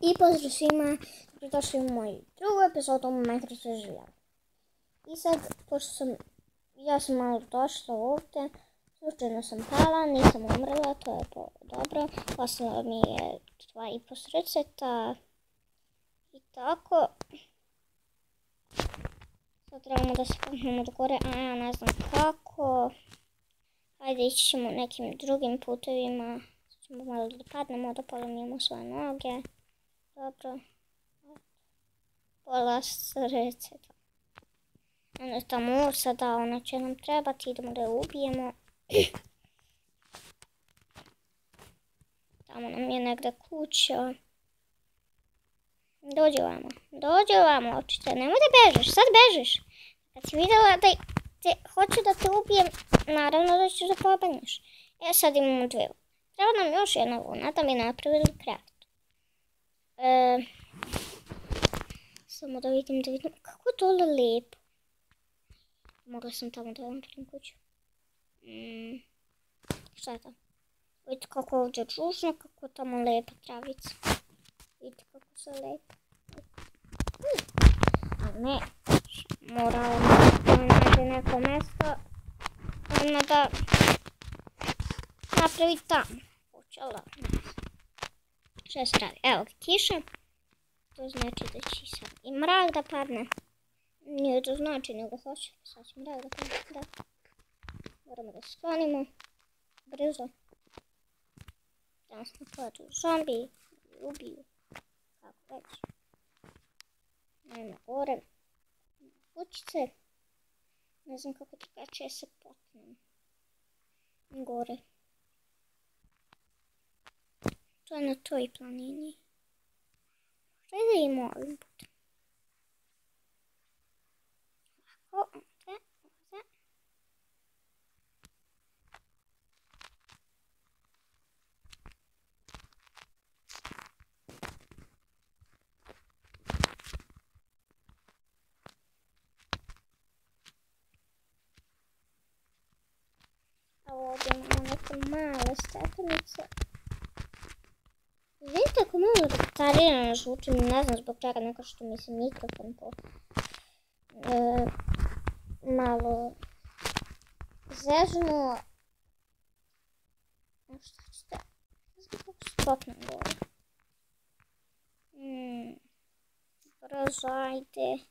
I pozdrav svima, došli u moju drugu epizodu Minecraft življava. I sad, pošto ja sam malo došla ovdje, slučajno sam pala, nisam umrla, to je dobro. Ostalo mi je 2,5 srceta i tako. Sad trebamo da se popnemo do gore, a ja ne znam kako. Hajde, ići ćemo nekim drugim putevima. Sad ćemo malo da padnemo, da polomimo svoje noge. Dobro. Pola srceta. Onda je tamo ursa da ona će nam trebati, idemo da je ubijemo. Tamo nam je negdje kuća. Dođi ovamo, očite, nemoj da bežiš, sad bežiš. Kad si vidjela da hoću da te ubijem, naravno da ćeš da pobegneš. Sad imamo 2. Treba nam još jedna vuna da mi napravili craft. Samo da vidim kako je dole lijepo. Mogla sam tamo da napravim kuću. Šta je tamo? Vidite kako je ovdje ružno, kako je tamo lijepa travica. Vidite kako se lijepo. A ne, moramo naći neko mjesto. Ona da napravi tamo. Počela, ne znam. Šta se radi? Evo ga, kiša. To znači da će sad i mrak da padne. Nije to znači, nego hoće. Sad će mrak da padne, da. Moramo da se sklonimo. Brzo. Da nas napadaju zombi. Ubiju. Kako već. Najmo gore. Kućice. Ne znam kako drugačije se potnem. Gore. To je na toj planini. Šta je da ima ovim putem? Ovako, ovdje. A ovdje imamo neke male stepenice. Vidite kako malo retarirano zvučim, ne znam zbog čega, neko što mi se mikrofon malo zeznuo. Šta ćete? Ne znam kako se popnem gore. Brzo, ajde.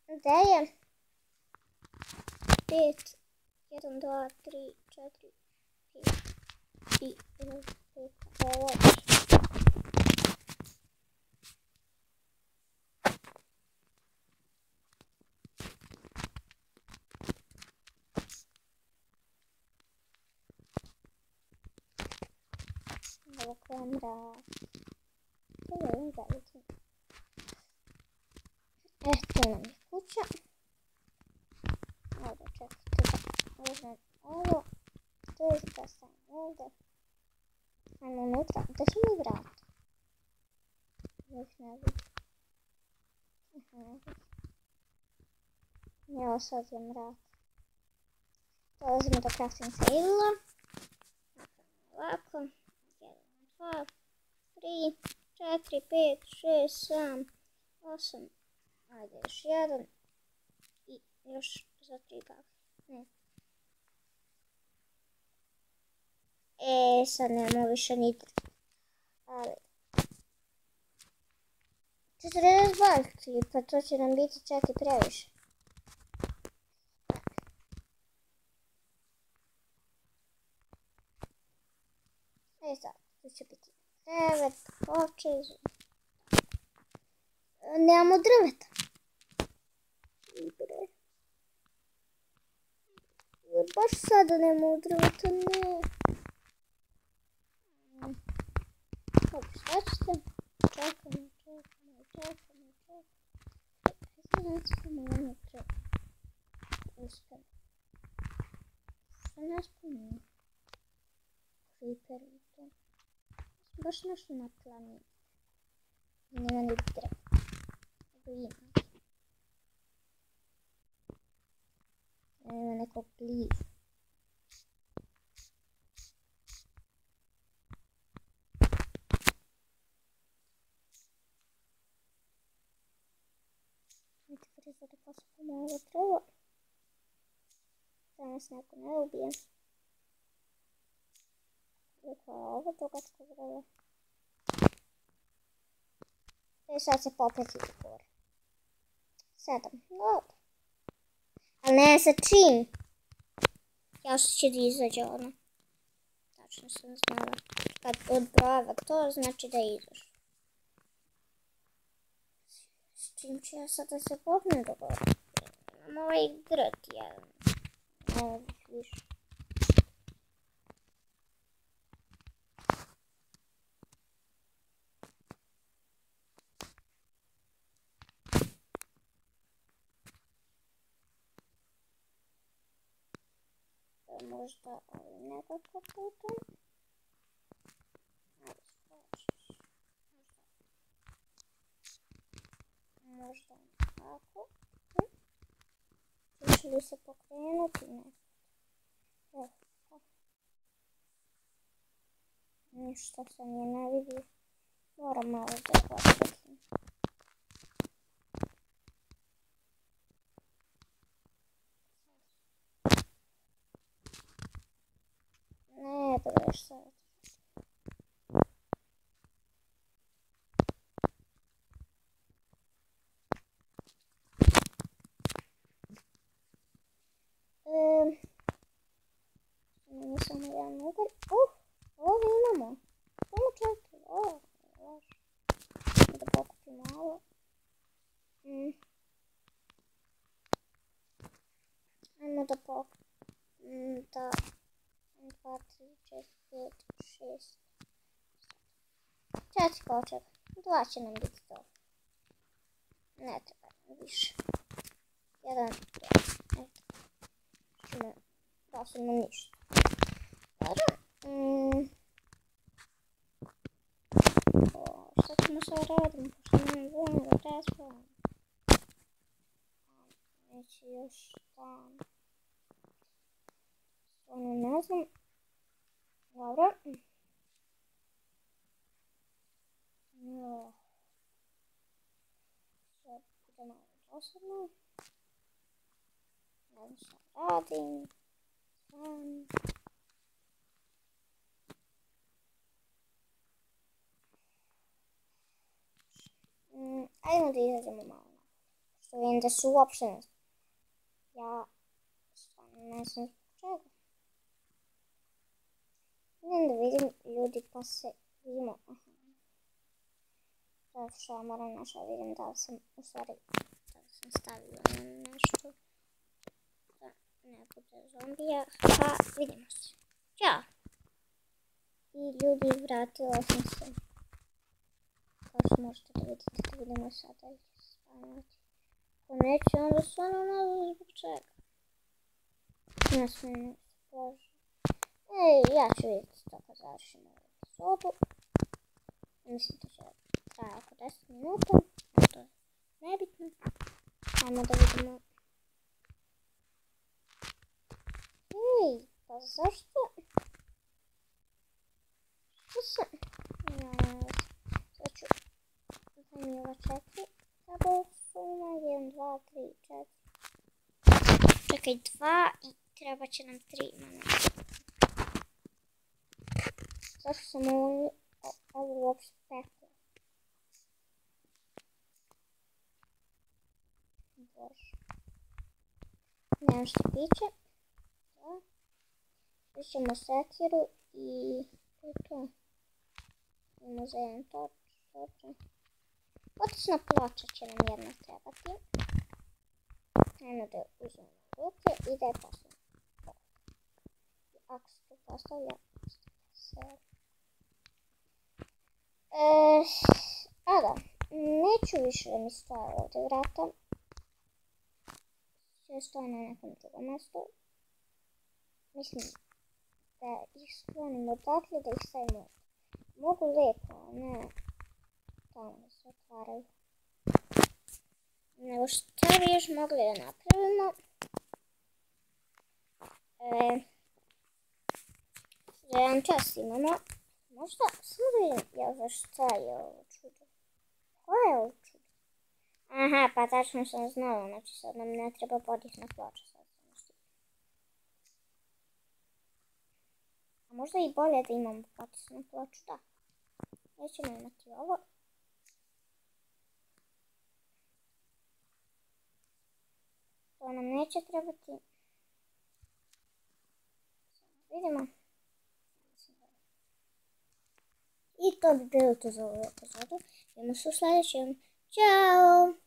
Gdje je? 5, 1, 2, 3, 4, 5, 5, ovo. Ovo kamera. Ovo je veliki. Tu nam je kuća. Ovdje čekajte da uzmem ovo. To je da stavim ovdje. Ajmo unutra. Gdje su mi vrata? Još ne vidim. Evo sad je mrak. Dolazimo do crafting table-a. Ovako. 1, 2, 3, 4, 5, 6, 7, 8. Ajde, još jedan. I još za 3 bave. Ne. Sad nemamo više ni. Ali. 40 balki, pa to će nam biti čak i previše. Sad, tu će biti krevet, počez. Nemamo drveta. Baš sada nemamo drveta, ne. Dobro, šta ćete? Čekamo. Sad nas spomenuo treba. Uspjeli. Šta nas spomenuo? Creeper i to. Baš nešto na planini. Nema ni drveta. Ima. jako blizu. Vidite friza da posipamo ovo drvo. Da nas neko ne ubije. Koliko je ovo dugačko drvo? I sad se popet ide gore. 7. Dobro. Ali ne sa čim? Ja što će da izađe ono. Tačno sam znala. Kad odbrojava to, znači da izaš. S čim ću ja sad da se popnem do gore? Imam ovaj grt jedan. Ne bih više. Možda ovim nekako putem. Možda ovako. Hoće li se pokrenuti? Ne. Ništa se nije ne vidi. Moram malo da osvetlim. Ne, bre, šta je to? Nije samo jedan ugalj. Ovo imamo. Samo 4. Loš. Da pokupim malo. Ajmo da pokupim. Da. 1, 2, 3, 4, 5, 6. 4 kočaka. 2 će nam biti to. Ne treba nam više. 1, 2. Eto. Ćemo doslovno ništa. Dobro. Šta ćemo sad raditi? Pošto nemam vojno da raspravamo. Neće još dan. Stvarno ne znam. Dobro. Sad bude malo dosadno. Ne znam šta radim. Ajmo da izađemo malo. Što vidim da su uopšte ne znam. Ja stvarno ne znam zbog čega. Idem da vidim ljudi pa se vidimo. Zato što ja moram našla vidim da li sam u stvari da li sam stavila na nešto da ne bude zombija. Pa vidimo se. Ćao! I ljudi vratila sam se. Kao što možete da vidite da vidimo sada i spanovati. Ako neće onda stvarno ne znam zbog čega. Ne smijem se Bože. Ja ću vidjeti to kad završimo ovu epizodu. Mislim da će traje oko 10 minuta. To je nebitno. Ajmo da vidimo. Pa zašto? Što se? Sad ću mi ova 4. Kada su ima 1, 2, 3, 4. Čekaj 2 i treba će nam 3. Zašto sam ovo uopšte pekla? Bože. Nemam što piće. Išćemo sekiru i to je to. Imamo za jedan toč. Otična ploča će nam jedna trebati. Ajmo da uzmemo ruke i da je postavimo. Ako se tu postavlja, se... A da, neću više da mi stoje ovdje vrata. Sve stoje na nekom drugom mjestu. Mislim da ih sklonim odakle da ih stavimo ovdje. Mogu lijepo, a ne tamo da se otvaraju. Nego šta bi još mogli da napravimo? Za jedan čas imamo. Možda, samo da vidim, ja za šta je ovo čudo? Koje je ovo čudo? Aha, pa tačno sam znala, znači sad nam ne treba potisna ploča. A možda i bolje da imamo potisnu ploču, da. Nećemo imati ovo. To nam neće trebati. Vidimo. I to bi bilo to za ovu epizodu. Vidimo se u sljedećem. Ćao!